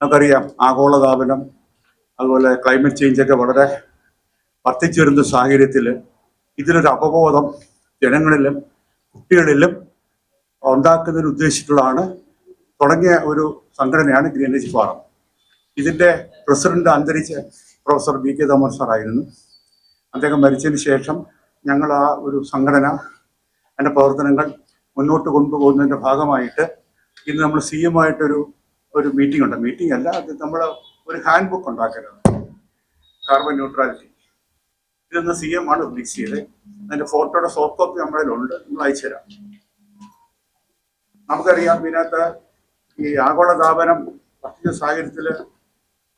നമുക്കറിയാം ആഗോളതാപനം അതുപോലെ ക്ലൈമറ്റ് ചേഞ്ചൊക്കെ വളരെ വർദ്ധിച്ചു വരുന്ന സാഹചര്യത്തിൽ ഇതിനൊരു അവബോധം ജനങ്ങളിലും കുട്ടികളിലും ഉണ്ടാക്കുന്നതിന് ഉദ്ദേശിച്ചിട്ടുള്ളതാണ് തുടങ്ങിയ ഒരു സംഘടനയാണ് ഗ്രീൻ എനർജി ഫോറം. ഇതിൻ്റെ പ്രസിഡന്റ് അന്തരിച്ച പ്രൊഫസർ വി കെ തോമസ് സാറായിരുന്നു. അദ്ദേഹം മരിച്ചതിന് ശേഷം ഞങ്ങൾ ആ ഒരു സംഘടന അതിൻ്റെ പ്രവർത്തനങ്ങൾ മുന്നോട്ട് കൊണ്ടുപോകുന്നതിൻ്റെ ഭാഗമായിട്ട് ഇന്ന് നമ്മൾ സി ഒരു മീറ്റിംഗ് ഉണ്ട്. മീറ്റിംഗ് അല്ല, അത് നമ്മൾ ഒരു ഹാൻഡ് ബുക്ക് ഉണ്ടാക്കുന്നത്, കാർബൺ ന്യൂട്രാലിറ്റി. ഇതൊന്ന് സി എം ആണ് റിലീസ് ചെയ്തത്. അതിൻ്റെ ഫോട്ടോയുടെ സോഫ്റ്റ് കോപ്പി നമ്മളിലുണ്ട്, നമ്മൾ അയച്ചു തരാം. നമുക്കറിയാം ഇതിനകത്ത് ഈ ആഗോളതാപനം വർദ്ധിച്ച സാഹചര്യത്തിൽ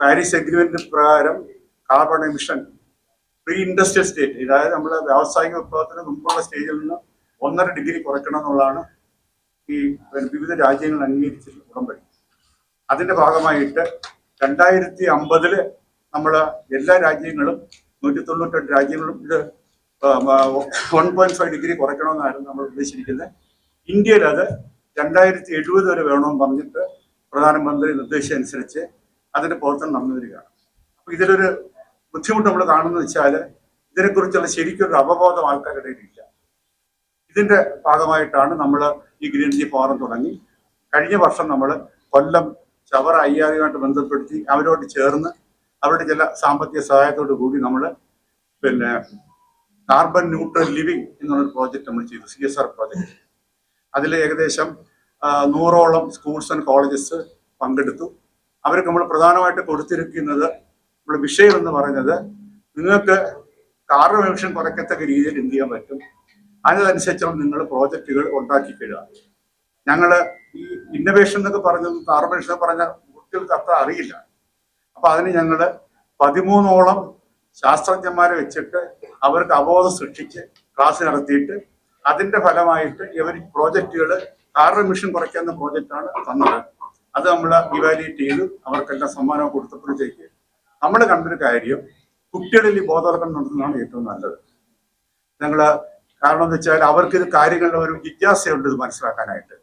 പാരീസ് അഗ്രിമെന്റ് പ്രകാരം carbon emission pre industrial state, അതായത് നമ്മൾ വ്യാവസായിക വിപ്ലവത്തിന് മുമ്പുള്ള സ്റ്റേജിൽ നിന്ന് 1.5 ഡിഗ്രി കുറയ്ക്കണം എന്നുള്ളതാണ് ഈ വിവിധ രാജ്യങ്ങൾ അംഗീകരിച്ചിട്ടുള്ള ഉടമ്പടി. അതിന്റെ ഭാഗമായിട്ട് 2050 നമ്മൾ എല്ലാ രാജ്യങ്ങളും 198 രാജ്യങ്ങളും ഇത് 1.5 ഡിഗ്രി കുറയ്ക്കണമെന്നായിരുന്നു നമ്മൾ ഉദ്ദേശിച്ചിരിക്കുന്നത്. ഇന്ത്യയിൽ അത് 2070 വരെ വേണമെന്ന് പറഞ്ഞിട്ട് പ്രധാനമന്ത്രി നിർദ്ദേശം അനുസരിച്ച് അതിന്റെ പ്രവർത്തനം നടന്നു വരികയാണ്. അപ്പൊ ഇതിലൊരു ബുദ്ധിമുട്ട് നമ്മൾ കാണുന്നത് വെച്ചാൽ ഇതിനെക്കുറിച്ചുള്ള ശരിക്കൊരു അവബോധം ആൾക്കാരുടെ ഇടയിലില്ല. ഇതിന്റെ ഭാഗമായിട്ടാണ് നമ്മൾ ഈ ഗ്രീൻ എനർജി ഫോറം തുടങ്ങി. കഴിഞ്ഞ വർഷം നമ്മൾ കൊല്ലം ചവറ അയ്യാറുമായിട്ട് ബന്ധപ്പെടുത്തി അവരോട് ചേർന്ന് അവരുടെ ചില സാമ്പത്തിക സഹായത്തോടു കൂടി നമ്മൾ കാർബൺ ന്യൂട്രൽ ലിവിങ് എന്നുള്ളൊരു പ്രോജക്റ്റ് നമ്മൾ ചെയ്തു, CSR പ്രോജക്റ്റ്. അതിൽ ഏകദേശം 100ഓളം സ്കൂൾസ് ആൻഡ് കോളേജസ് പങ്കെടുത്തു. അവർക്ക് നമ്മൾ പ്രധാനമായിട്ട് കൊടുത്തിരിക്കുന്നത്, നമ്മുടെ വിഷയം എന്ന് പറയുന്നത്, നിങ്ങൾക്ക് കാർബൺ എമിഷൻ കുറയ്ക്കത്തക്ക രീതിയിൽ എന്ത് ചെയ്യാൻ പറ്റും, അതിനനുസരിച്ചുള്ള നിങ്ങൾ പ്രോജക്റ്റുകൾ ഉണ്ടാക്കി കഴിയുക. ഞങ്ങൾ ഈ ഇന്നൊവേഷൻ എന്നൊക്കെ പറഞ്ഞത്, കാർബൺ എമിഷൻ പറഞ്ഞ കുട്ടികൾക്ക് അത്ര അറിയില്ല. അപ്പൊ അതിന് ഞങ്ങൾ 13ഓളം ശാസ്ത്രജ്ഞന്മാരെ വെച്ചിട്ട് അവർക്ക് അവബോധം സൃഷ്ടിച്ച് ക്ലാസ് നടത്തിയിട്ട് അതിന്റെ ഫലമായിട്ട് ഇവർ പ്രോജക്റ്റുകൾ കാർബൺ എമിഷൻ കുറയ്ക്കുന്ന പ്രോജക്റ്റാണ് തന്നത്. അത് നമ്മൾ ഇവാലുവേറ്റ് ചെയ്ത് അവർക്കെല്ലാം സമ്മാനം കൊടുത്തപ്പോഴത്തേക്ക് നമ്മൾ കണ്ടൊരു കാര്യം, കുട്ടികളിൽ ഈ ബോധവൽക്കരണം നടത്തുന്നതാണ് ഏറ്റവും നല്ലത്. കാരണം എന്ന് വെച്ചാൽ അവർക്ക് ഇത് കാര്യങ്ങളുടെ ഒരു ജിജ്ഞാസയുണ്ട് ഇത് മനസ്സിലാക്കാനായിട്ട്.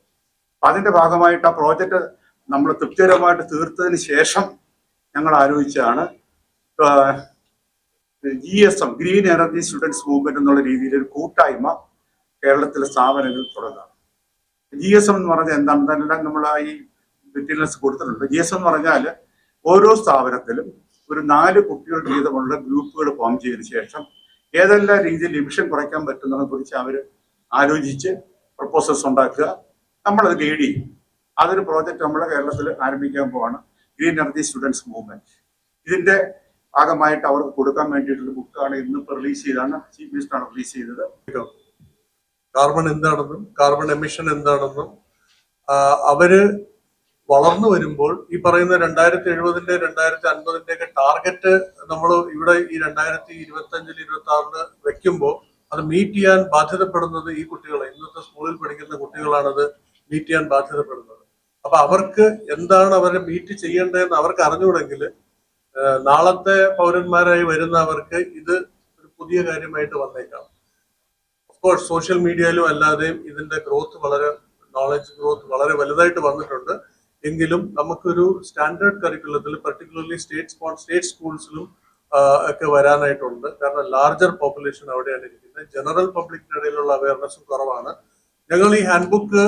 അപ്പൊ അതിന്റെ ഭാഗമായിട്ട് ആ പ്രോജക്റ്റ് നമ്മൾ തൃപ്തികരമായിട്ട് തീർത്തതിന് ശേഷം ഞങ്ങൾ ആലോചിച്ചാണ് GSM, green energy students movement എന്നുള്ള രീതിയിൽ ഒരു കൂട്ടായ്മ കേരളത്തിലെ സ്ഥാപനങ്ങൾ തുടങ്ങുക. GSM എന്ന് പറഞ്ഞാൽ എന്താണെന്നെല്ലാം നമ്മൾ ഈ ഡീറ്റെയിൽസ് കൊടുത്തിട്ടുണ്ട്. GSM എന്ന് പറഞ്ഞാൽ ഓരോ സ്ഥാപനത്തിലും ഒരു 4 കുട്ടികൾ വീതമുള്ള ഗ്രൂപ്പുകൾ ഫോം ചെയ്തതിനു ശേഷം ഏതെല്ലാം രീതിയിൽ എമിഷൻ കുറയ്ക്കാൻ പറ്റുന്നതിനെ കുറിച്ച് അവർ ആലോചിച്ച് പ്രപ്പോസൽസ് ഉണ്ടാക്കുക, നമ്മളത് ഗൈഡ് ചെയ്യും. അതൊരു പ്രോജക്റ്റ് നമ്മൾ കേരളത്തിൽ ആരംഭിക്കാൻ പോവാണ്, ഗ്രീൻ എനർജി സ്റ്റുഡൻസ് മൂവ്മെന്റ്. ഇതിന്റെ ഭാഗമായിട്ട് അവർക്ക് കൊടുക്കാൻ വേണ്ടിയിട്ടുള്ള ബുക്കാണ് ഇന്നിപ്പോൾ റിലീസ് ചെയ്താണ്, ചീഫ് മിനിസ്റ്ററാണ് റിലീസ് ചെയ്തത്. കാർബൺ എന്താണെന്നും കാർബൺ എമിഷൻ എന്താണെന്നും അവര് വളർന്നു വരുമ്പോൾ ഈ പറയുന്ന 2070 2050 ടാർഗറ്റ് നമ്മൾ ഇവിടെ ഈ 2025 26 വെക്കുമ്പോൾ അത് മീറ്റ് ചെയ്യാൻ ബാധ്യതപ്പെടുന്നത് ഈ കുട്ടികളെ, ഇന്നത്തെ സ്കൂളിൽ പഠിക്കുന്ന കുട്ടികളാണത് മീറ്റ് ചെയ്യാൻ ബാധ്യതപ്പെടുന്നത്. അപ്പൊ അവർക്ക് എന്താണ് അവരെ മീറ്റ് ചെയ്യേണ്ടതെന്ന് അവർക്ക് അറിഞ്ഞുകൂടെങ്കിൽ നാളത്തെ പൗരന്മാരായി വരുന്നവർക്ക് ഇത് ഒരു പുതിയ കാര്യമായിട്ട് വന്നേക്കാം. ഓഫ്കോഴ്സ് സോഷ്യൽ മീഡിയയിലും അല്ലാതെയും ഇതിന്റെ നോളജ് ഗ്രോത്ത് വളരെ വലുതായിട്ട് വന്നിട്ടുണ്ട്. എങ്കിലും നമുക്കൊരു സ്റ്റാൻഡേർഡ് കരിക്കുലത്തിൽ പർട്ടിക്കുലർലി സ്റ്റേറ്റ് സ്കൂൾസിലും ഒക്കെ വരാനായിട്ടുണ്ട്. കാരണം ലാർജർ പോപ്പുലേഷൻ അവിടെയാണ് ഇരിക്കുന്നത്. ജനറൽ പബ്ലിക്കിന്റെ ഇടയിലുള്ള അവയർനെസ്സും കുറവാണ്. ഞങ്ങൾ ഈ ഹാൻഡ് ബുക്ക്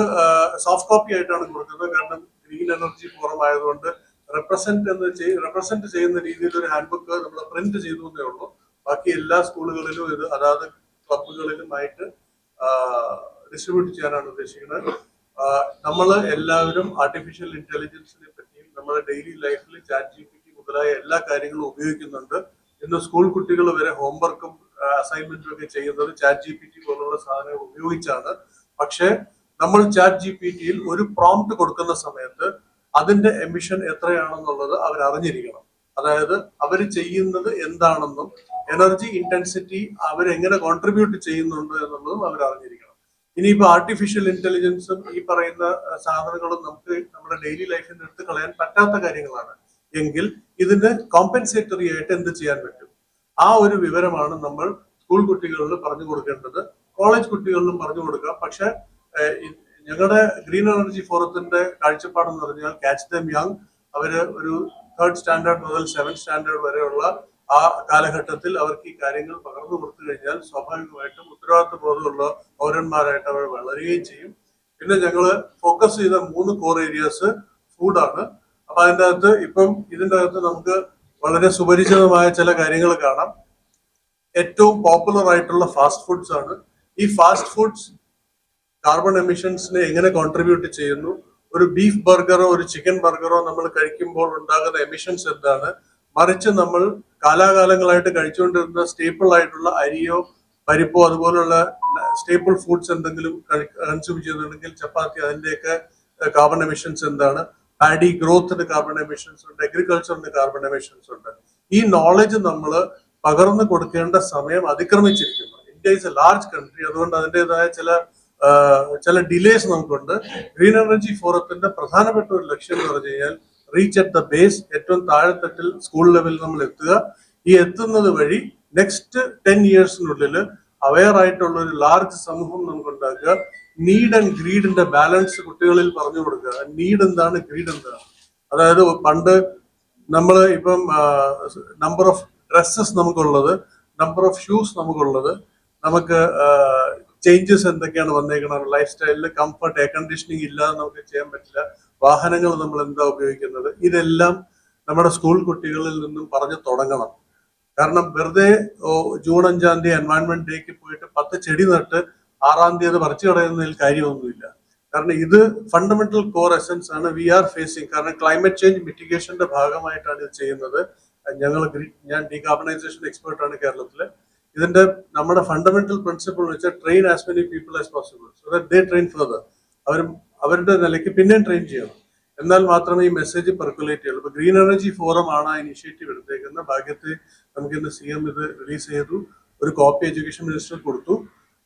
സോഫ്റ്റ് കോപ്പി ആയിട്ടാണ് കൊടുക്കുന്നത്. കാരണം ഗ്രീൻ എനർജി ഫോറം ആയതുകൊണ്ട് റെപ്രസെന്റ് ചെയ്യുന്ന രീതിയിൽ ഒരു ഹാൻഡ് ബുക്ക് നമ്മൾ പ്രിന്റ് ചെയ്തു എന്നേ ഉള്ളൂ. ബാക്കി എല്ലാ സ്കൂളുകളിലും ഇത് അതാത് ക്ലബുകളിലുമായിട്ട് ഡിസ്ട്രിബ്യൂട്ട് ചെയ്യാനാണ് ഉദ്ദേശിക്കുന്നത്. നമ്മൾ എല്ലാവരും ആർട്ടിഫിഷ്യൽ ഇന്റലിജൻസിനെ പറ്റിയും നമ്മുടെ ഡെയിലി ലൈഫിൽ ChatGPT മുതലായ എല്ലാ കാര്യങ്ങളും ഉപയോഗിക്കുന്നുണ്ട്. ഇന്ന് സ്കൂൾ കുട്ടികൾ വരെ ഹോംവർക്കും അസൈൻമെന്റും ഒക്കെ ചെയ്യുന്നത് ChatGPT പോലുള്ള സാധനങ്ങൾ ഉപയോഗിച്ചാണ്. പക്ഷെ നമ്മൾ ChatGPTയിൽ ഒരു പ്രോംപ്റ്റ് കൊടുക്കുന്ന സമയത്ത് അതിന്റെ എമിഷൻ എത്രയാണെന്നുള്ളത് അവർ അറിഞ്ഞിരിക്കണം. അതായത് അവർ ചെയ്യുന്നത് എന്താണെന്നും എനർജി ഇന്റൻസിറ്റി അവരെങ്ങനെ കോൺട്രിബ്യൂട്ട് ചെയ്യുന്നുണ്ട് എന്നുള്ളതും അവർ അറിഞ്ഞിരിക്കണം. ഇനിയിപ്പോ ആർട്ടിഫിഷ്യൽ ഇന്റലിജൻസും ഈ പറയുന്ന സാധനങ്ങളും നമുക്ക് നമ്മുടെ ഡെയിലി ലൈഫിൽ നിന്ന് എടുത്ത് കളയാൻ പറ്റാത്ത കാര്യങ്ങളാണ് എങ്കിൽ ഇതിന് കോമ്പൻസേറ്ററി ആയിട്ട് എന്ത് ചെയ്യാൻ പറ്റും, ആ ഒരു വിവരമാണ് നമ്മൾ സ്കൂൾ കുട്ടികളിൽ പറഞ്ഞു കൊടുക്കേണ്ടത്. കോളേജ് കുട്ടികളിലും പറഞ്ഞു കൊടുക്കാം. പക്ഷെ ഞങ്ങളുടെ ഗ്രീൻ എനർജി ഫോറത്തിന്റെ കാഴ്ചപ്പാടെന്ന് പറഞ്ഞാൽ ക്യാച്ച് ദം യങ്, അവര് ഒരു 3rd സ്റ്റാൻഡേർഡ് മുതൽ 7th സ്റ്റാൻഡേർഡ് വരെയുള്ള ആ കാലഘട്ടത്തിൽ അവർക്ക് ഈ കാര്യങ്ങൾ പകർന്നു കൊടുത്തു കഴിഞ്ഞാൽ സ്വാഭാവികമായിട്ടും ഉത്തരവാദിത്വ ബോധമുള്ള പൗരന്മാരായിട്ട് അവർ വളരുകയും ചെയ്യും. പിന്നെ ഞങ്ങള് ഫോക്കസ് ചെയ്ത 3 കോർ ഏരിയാസ് ഫുഡാണ്. അപ്പൊ അതിൻ്റെ അകത്ത് ഇപ്പം ഇതിൻ്റെ അകത്ത് നമുക്ക് വളരെ സുപരിചിതമായ ചില കാര്യങ്ങൾ കാണാം. ഏറ്റവും പോപ്പുലർ ആയിട്ടുള്ള ഫാസ്റ്റ് ഫുഡ്സ് ആണ്. ഈ ഫാസ്റ്റ് ഫുഡ്സ് കാർബൺ എമിഷൻസിനെ എങ്ങനെ കോൺട്രിബ്യൂട്ട് ചെയ്യുന്നു, ഒരു ബീഫ് ബർഗറോ ഒരു ചിക്കൻ ബർഗറോ നമ്മൾ കഴിക്കുമ്പോൾ ഉണ്ടാകുന്ന എമിഷൻസ് എന്താണ്, മറിച്ച് നമ്മൾ കാലാകാലങ്ങളായിട്ട് കഴിച്ചുകൊണ്ടിരുന്ന സ്റ്റേപ്പിൾ ആയിട്ടുള്ള അരിയോ പരിപ്പോ അതുപോലുള്ള സ്റ്റേപ്പിൾ ഫുഡ്സ് എന്തെങ്കിലും കൺസ്യൂം ചെയ്യുന്നുണ്ടെങ്കിൽ ചപ്പാത്തി, അതിന്റെയൊക്കെ കാർബൺ എമിഷൻസ് എന്താണ്, പാഡി ഗ്രോത്തിന് കാർബൺ എമിഷൻസ് ഉണ്ട്, അഗ്രികൾച്ചറിന് കാർബൺ എമിഷൻസ് ഉണ്ട്. ഈ നോളജ് നമ്മൾ പകർന്നു കൊടുക്കേണ്ട സമയം അതിക്രമിച്ചിരിക്കുന്നു. India is A large country, അതുകൊണ്ട് അതിൻ്റെതായ ചില ഡിലേസ് നമുക്കുണ്ട്. ഗ്രീൻ എനർജി ഫോറത്തിന്റെ പ്രധാനപ്പെട്ട ഒരു ലക്ഷ്യം എന്ന് പറഞ്ഞു കഴിഞ്ഞാൽ റീച്ച് അറ്റ് ദ ബേസ്, ഏറ്റവും താഴെത്തട്ടിൽ സ്കൂൾ ലെവലിൽ നമ്മൾ എത്തുക. ഈ എത്തുന്നത് വഴി നെക്സ്റ്റ് 10 ഇയേഴ്സിനുള്ളിൽ അവെയർ ആയിട്ടുള്ള ഒരു ലാർജ് സമൂഹം നമുക്ക് ഉണ്ടാക്കുക. നീഡ് ആൻഡ് ഗ്രീഡിന്റെ ബാലൻസ് കുട്ടികളിൽ പറഞ്ഞു കൊടുക്കുക. നീഡ് എന്താണ്, ഗ്രീഡ് എന്താണ്. അതായത് പണ്ട് നമ്മൾ ഇപ്പം നമ്പർ ഓഫ് ഡ്രസ്സസ് നമുക്കുള്ളത്, നമ്പർ ഓഫ് ഷൂസ് നമുക്കുള്ളത്, നമുക്ക് ചേഞ്ചസ് എന്തൊക്കെയാണ് വന്നേക്കുന്നത് ലൈഫ് സ്റ്റൈലിൽ, കംഫർട്ട്, എയർ കണ്ടീഷനിങ് ഇല്ലാതെ നമുക്ക് ചെയ്യാൻ പറ്റില്ല, വാഹനങ്ങൾ നമ്മൾ എന്താ ഉപയോഗിക്കുന്നത്, ഇതെല്ലാം നമ്മുടെ സ്കൂൾ കുട്ടികളിൽ നിന്നും പറഞ്ഞു തുടങ്ങണം. കാരണം വെറുതെ ജൂൺ 5-ാം തീയതി എൻവയൺമെന്റ് ഡേക്ക് പോയിട്ട് 10 ചെടി നട്ട് 6-ാം തീയതി അത് പറിച്ചു കളയുന്നതിൽ കാര്യമൊന്നുമില്ല. കാരണം ഇത് ഫണ്ടമെന്റൽ കോർ എസൻസ് ആണ് വി ആർ ഫേസിങ്. കാരണം ക്ലൈമറ്റ് ചേഞ്ച് മിറ്റിഗേഷന്റെ ഭാഗമായിട്ടാണ് ഇത് ചെയ്യുന്നത്. ഞാൻ ഡീകാർബണൈസേഷൻ എക്സ്പേർട്ടാണ് കേരളത്തില്. ഇതിന്റെ നമ്മുടെ ഫണ്ടമെന്റൽ പ്രിൻസിപ്പിൾ എന്ന് വെച്ചാൽ train as many people as possible so that they train further. അവരുടെ നിലയ്ക്ക് പിന്നെയും ട്രെയിൻ ചെയ്യണം. എന്നാൽ മാത്രമേ ഈ മെസ്സേജ് പെർക്കുലേറ്റ് ചെയ്യുള്ളൂ. ഇപ്പൊ ഗ്രീൻ എനർജി ഫോറം ആണ് ആ ഇനിഷ്യേറ്റീവ് എടുത്തേക്കുന്ന. ഭാഗ്യത്തിൽ നമുക്ക് ഇന്ന് CM ഇത് റിലീസ് ചെയ്തു, ഒരു കോപ്പി എഡ്യൂക്കേഷൻ മിനിസ്റ്റർ കൊടുത്തു.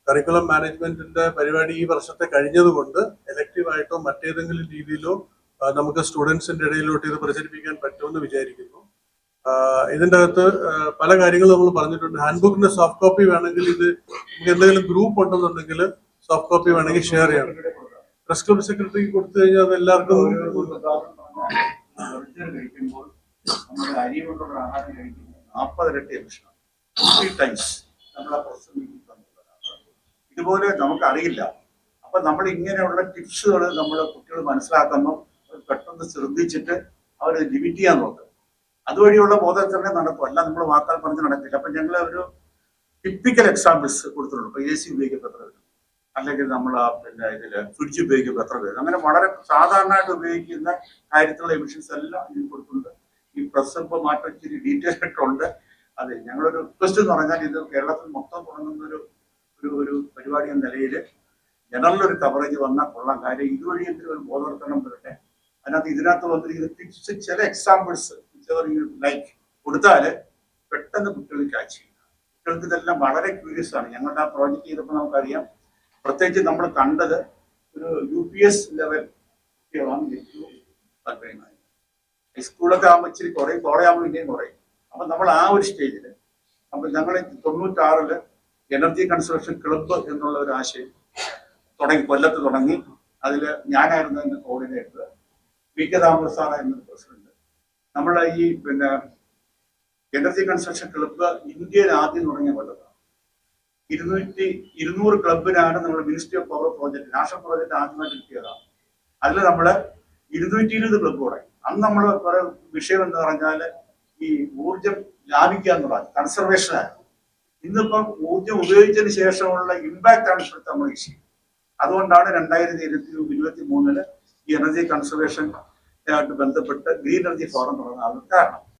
കരിക്കുലം മാനേജ്മെന്റിന്റെ പരിപാടി ഈ വർഷത്തെ കഴിഞ്ഞതുകൊണ്ട് എലക്റ്റീവ് ആയിട്ടോ മറ്റേതെങ്കിലും രീതിയിലോ നമുക്ക് സ്റ്റുഡൻസിന്റെ ഇടയിലോട്ട് ഇത് പ്രചരിപ്പിക്കാൻ പറ്റുമെന്ന് വിചാരിക്കുന്നു. ഇതിന്റെ അകത്ത് പല കാര്യങ്ങളും നമ്മൾ പറഞ്ഞിട്ടുണ്ട്. ഹാൻഡ് ബുക്കിന്റെ സോഫ്റ്റ് കോപ്പി വേണമെങ്കിൽ, ഇത് നമുക്ക് എന്തെങ്കിലും ഗ്രൂപ്പ് ഉണ്ടെന്നുണ്ടെങ്കിൽ സോഫ്റ്റ് കോപ്പി വേണമെങ്കിൽ ഷെയർ ചെയ്യാം. പ്രസ് ക്ലബ് സെക്രട്ടറിക്ക് കൊടുത്തു കഴിഞ്ഞാൽ അത് എല്ലാവർക്കും കഴിക്കുമ്പോൾ നമ്മുടെ അരി കൊണ്ടുള്ള ആഹാരം കഴിക്കുമ്പോൾ 40 ഇരട്ടി എമിഷനാണ്. 50 ടൈംസ് നമ്മളെ ഇതുപോലെ നമുക്കറിയില്ല. അപ്പൊ നമ്മൾ ഇങ്ങനെയുള്ള ടിപ്സുകൾ നമ്മൾ കുട്ടികൾ മനസ്സിലാക്കുമ്പോൾ പെട്ടെന്ന് ശ്രദ്ധിച്ചിട്ട് അവർ ലിമിറ്റ് ചെയ്യാൻ നോക്കും. അതുവഴിയുള്ള ബോധവൽക്കരണം നടക്കും, അല്ല നമ്മൾ വാക്കാൽ പറഞ്ഞ് നടക്കില്ല. അപ്പൊ ഞങ്ങൾ ഒരു ടിപ്പിക്കൽ എക്സാമ്പിൾസ് കൊടുത്തിട്ടുണ്ട്. ഇപ്പൊ AC ഉപയോഗിക്കുമ്പോൾ എത്ര വരും, അല്ലെങ്കിൽ നമ്മൾ ഇതില് ഫ്രിഡ്ജ് ഉപയോഗിക്കുമ്പോൾ എത്ര വരും, അങ്ങനെ വളരെ സാധാരണയായിട്ട് ഉപയോഗിക്കുന്ന കാര്യത്തിലുള്ള എമിഷൻസ് എല്ലാം ഇതിൽ കൊടുത്തിട്ടുണ്ട്. ഈ പ്രസ് ഇപ്പൊ മാറ്റം ഇച്ചിരി ഡീറ്റെയിൽ ആയിട്ടുണ്ട്. അതെ, ഞങ്ങളൊരു റിക്വസ്റ്റ് എന്ന് പറഞ്ഞാൽ ഇത് കേരളത്തിൽ മൊത്തം തുടങ്ങുന്ന ഒരു പരിപാടി എന്ന നിലയിൽ ജനറൽ ഒരു കവറേജ് വന്നാൽ കൊള്ളാം. കാര്യം ഇതുവഴി എന്തെങ്കിലും ഒരു ബോധവൽക്കരണം വരട്ടെ. ഇതിനകത്ത് വന്നിരിക്കുന്ന ടിപ്സ്, ചില എക്സാമ്പിൾസ് ലൈക്ക് കൊടുത്താല് പെട്ടെന്ന് കുട്ടികൾ ക്യാച്ച് ചെയ്യും. കുട്ടികൾക്ക് ഇതെല്ലാം വളരെ ക്യൂരിയസ് ആണ്. ഞങ്ങളുടെ ആ പ്രോജക്റ്റ് ചെയ്തപ്പോൾ നമുക്കറിയാം, പ്രത്യേകിച്ച് നമ്മൾ കണ്ടത് ഒരു UPS ലെവൽ കുട്ടികളാണ് ഏറ്റവും താല്പര്യമായി. ഹൈസ്കൂളൊക്കെ ആകുമ്പോൾ ഇച്ചിരി കുറയും, കോളേജാകുമ്പോൾ ഇനിയും കുറയും. അപ്പൊ നമ്മൾ ആ ഒരു സ്റ്റേജില്, അപ്പൊ ഞങ്ങൾ 96-ല് എനർജി കൺസർവേഷൻ ക്ലബ്ബ് എന്നുള്ള ഒരു ആശയം കൊല്ലത്ത് തുടങ്ങി. അതില് ഞാനായിരുന്നു എന്റെ കോർഡിനേറ്റർ, VK ദാമോദർ സാറായിരുന്നു പ്രസിഡന്റ്. നമ്മളെ ഈ എനർജി കൺസ്ട്രക്ഷൻ ക്ലബ്ബ് ഇന്ത്യയിൽ ആദ്യം തുടങ്ങിയ കൊല്ലത്താണ്. 200 ക്ലബിനാണ് നമ്മൾ ministry of power project, national project ആദ്യമായിട്ട് കിട്ടിയതാണ്. അതിൽ നമ്മള് 220 ക്ലബ്ബ് തുടങ്ങി. അന്ന് നമ്മൾ കുറെ വിഷയം എന്ന് പറഞ്ഞാല് ഈ ഊർജം ലാഭിക്കുക എന്നുള്ളതാണ്, കൺസർവേഷനാണ്. ഇന്നിപ്പം ഊർജം ഉപയോഗിച്ചതിന് ശേഷമുള്ള ഇമ്പാക്ട് ആണ് ഇപ്പോഴത്തെ നമ്മൾ വിഷയം. അതുകൊണ്ടാണ് 2023-ല് ഈ എനർജി കൺസർവേഷൻ ആയിട്ട് ബന്ധപ്പെട്ട് ഗ്രീൻ എനർജി ഫോറം തുടങ്ങാനുള്ള കാരണം.